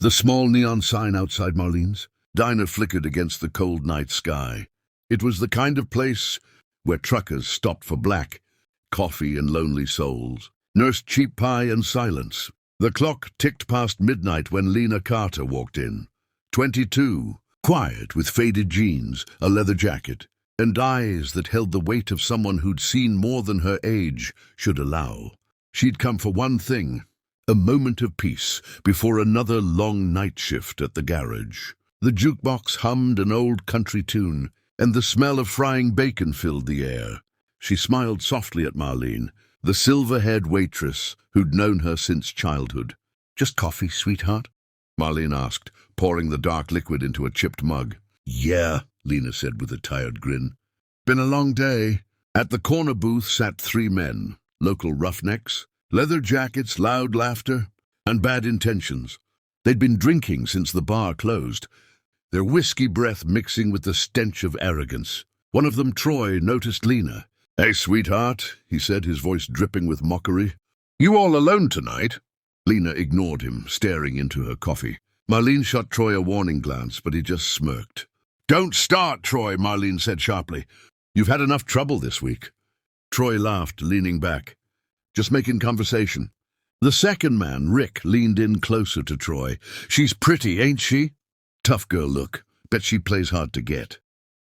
The small neon sign outside Marlene's diner flickered against the cold night sky. It was the kind of place where truckers stopped for black coffee and lonely souls, nursed cheap pie and silence. The clock ticked past midnight when Lena Carter walked in. 22, quiet with faded jeans, a leather jacket, and eyes that held the weight of someone who'd seen more than her age should allow. She'd come for one thing, a moment of peace before another long night shift at the garage. The jukebox hummed an old country tune, and the smell of frying bacon filled the air. She smiled softly at Marlene, the silver-haired waitress who'd known her since childhood. "Just coffee, sweetheart?" Marlene asked, pouring the dark liquid into a chipped mug. "Yeah," Lena said with a tired grin. "Been a long day." At the corner booth sat 3 men, local roughnecks, leather jackets, loud laughter, and bad intentions. They'd been drinking since the bar closed, their whiskey breath mixing with the stench of arrogance. One of them, Troy, noticed Lena. "Hey, sweetheart," he said, his voice dripping with mockery. "You all alone tonight?" Lena ignored him, staring into her coffee. Marlene shot Troy a warning glance, but he just smirked. "Don't start, Troy," Marlene said sharply. "You've had enough trouble this week." Troy laughed, leaning back. "Just making conversation." The second man, Rick, leaned in closer to Troy. "She's pretty, ain't she?" "Tough girl look. Bet she plays hard to get."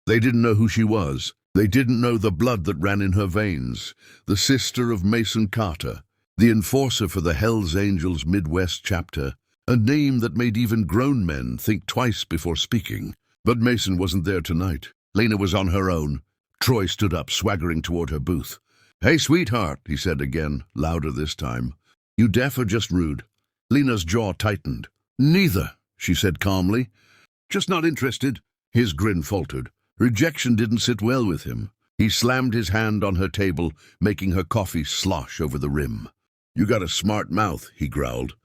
They didn't know who she was. They didn't know the blood that ran in her veins. The sister of Mason Carter, the enforcer for the Hells Angels Midwest chapter, a name that made even grown men think twice before speaking. But Mason wasn't there tonight. Lena was on her own. Troy stood up, swaggering toward her booth. "Hey, sweetheart," he said again, louder this time. "You deaf or just rude?" Lena's jaw tightened. "Neither," she said calmly. "Just not interested." His grin faltered. Rejection didn't sit well with him. He slammed his hand on her table, making her coffee slosh over the rim. "You got a smart mouth," he growled.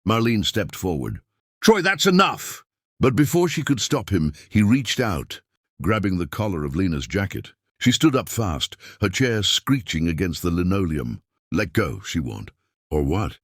Marlene stepped forward. "Troy, that's enough!" But before she could stop him, he reached out, grabbing the collar of Lena's jacket. She stood up fast, her chair screeching against the linoleum. "Let go," she warned. "Or what?"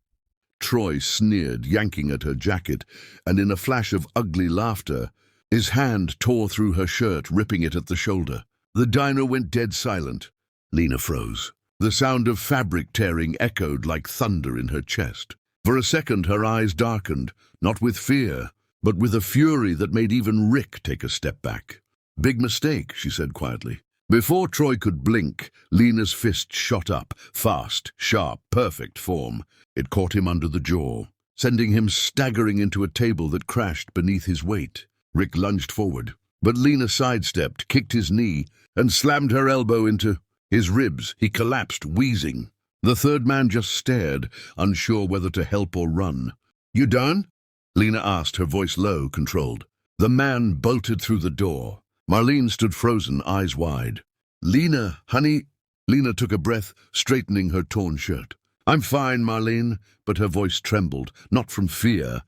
Troy sneered, yanking at her jacket, and in a flash of ugly laughter, his hand tore through her shirt, ripping it at the shoulder. The diner went dead silent. Lena froze. The sound of fabric tearing echoed like thunder in her chest. For a second her eyes darkened, not with fear, but with a fury that made even Rick take a step back. "Big mistake," she said quietly. Before Troy could blink, Lena's fist shot up, fast, sharp, perfect form. It caught him under the jaw, sending him staggering into a table that crashed beneath his weight. Rick lunged forward, but Lena sidestepped, kicked his knee, and slammed her elbow into his ribs. He collapsed, wheezing. The third man just stared, unsure whether to help or run. "You done?" Lena asked, her voice low, controlled. The man bolted through the door. Marlene stood frozen, eyes wide. "Lena, honey." Lena took a breath, straightening her torn shirt. "I'm fine, Marlene," but her voice trembled, not from fear,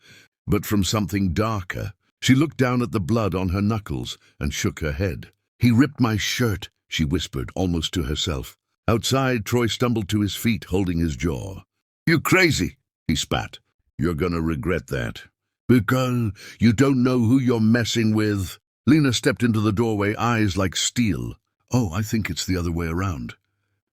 but from something darker. She looked down at the blood on her knuckles and shook her head. "He ripped my shirt," she whispered, almost to herself. Outside, Troy stumbled to his feet, holding his jaw. "You crazy," he spat. "You're gonna regret that. Because you don't know who you're messing with." Lena stepped into the doorway, eyes like steel. "Oh, I think it's the other way around."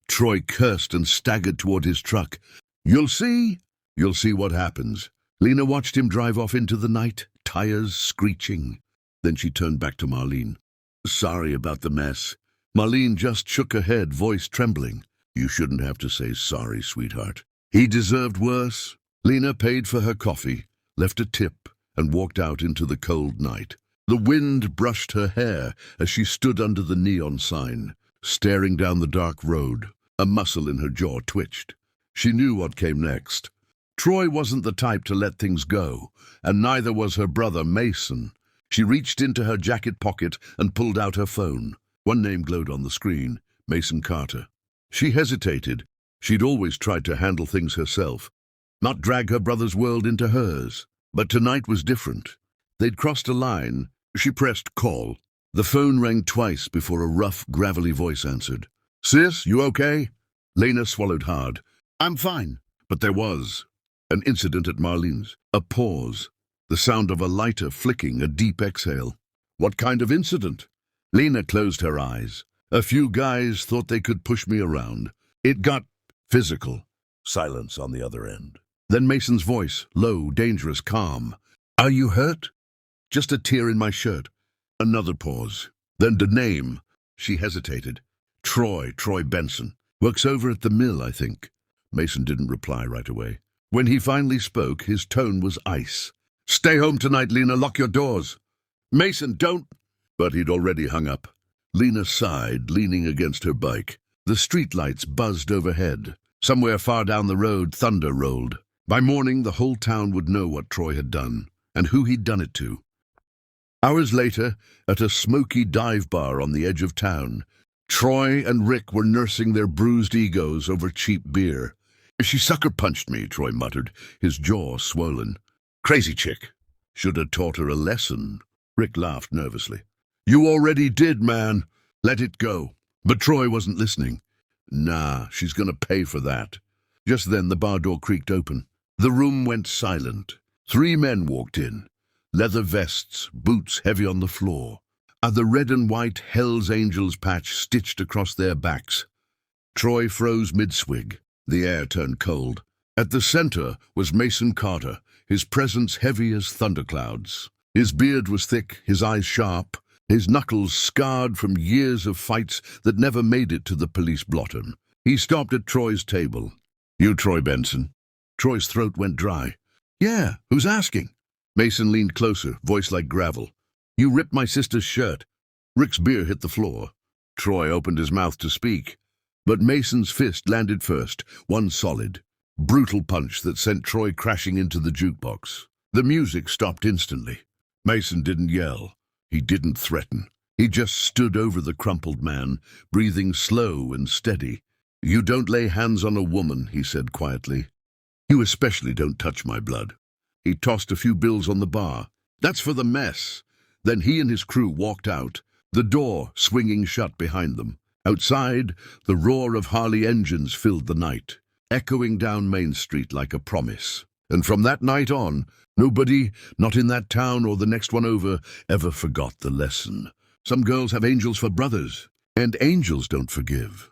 Troy cursed and staggered toward his truck. "You'll see. You'll see what happens." Lena watched him drive off into the night, tires screeching. Then she turned back to Marlene. "Sorry about the mess." Marlene just shook her head, voice trembling. "You shouldn't have to say sorry, sweetheart. He deserved worse." Lena paid for her coffee, left a tip, and walked out into the cold night. The wind brushed her hair as she stood under the neon sign, staring down the dark road. A muscle in her jaw twitched. She knew what came next. Troy wasn't the type to let things go, and neither was her brother Mason. She reached into her jacket pocket and pulled out her phone. One name glowed on the screen, Mason Carter. She hesitated. She'd always tried to handle things herself, not drag her brother's world into hers. But tonight was different. They'd crossed a line. She pressed call. The phone rang twice before a rough, gravelly voice answered. "Sis, you okay?" Lena swallowed hard. "I'm fine." But there was an incident at Marlene's. A pause. The sound of a lighter flicking, a deep exhale. What kind of incident? Lena closed her eyes. A few guys thought they could push me around. It got physical. Silence on the other end. Then Mason's voice, low, dangerous, calm. Are you hurt? Just a tear in my shirt. Another pause. Then the name. She hesitated. Troy Benson. Works over at the mill, I think. Mason didn't reply right away. When he finally spoke, his tone was ice. Stay home tonight, Lena. Lock your doors. Mason, don't... But he'd already hung up. Lena sighed, leaning against her bike. The streetlights buzzed overhead. Somewhere far down the road, thunder rolled. By morning, the whole town would know what Troy had done, and who he'd done it to. Hours later, at a smoky dive bar on the edge of town, Troy and Rick were nursing their bruised egos over cheap beer. She sucker-punched me, Troy muttered, his jaw swollen. Crazy chick. Should have taught her a lesson. Rick laughed nervously. You already did, man. Let it go. But Troy wasn't listening. Nah, she's gonna pay for that. Just then the bar door creaked open. The room went silent. 3 men walked in. Leather vests, boots heavy on the floor. The red and white Hell's Angels patch stitched across their backs. Troy froze mid-swig. The air turned cold. At the center was Mason Carter, his presence heavy as thunderclouds. His beard was thick, his eyes sharp, his knuckles scarred from years of fights that never made it to the police blotter. He stopped at Troy's table. You Troy Benson? Troy's throat went dry. Yeah, who's asking? Mason leaned closer, voice like gravel. You ripped my sister's shirt. Rick's beer hit the floor. Troy opened his mouth to speak. But Mason's fist landed first, one solid, brutal punch that sent Troy crashing into the jukebox. The music stopped instantly. Mason didn't yell. He didn't threaten. He just stood over the crumpled man, breathing slow and steady. You don't lay hands on a woman, he said quietly. You especially don't touch my blood. He tossed a few bills on the bar. That's for the mess. Then he and his crew walked out, the door swinging shut behind them. Outside, the roar of Harley engines filled the night, echoing down Main Street like a promise. And from that night on, nobody, not in that town or the next one over, ever forgot the lesson. Some girls have angels for brothers, and angels don't forgive.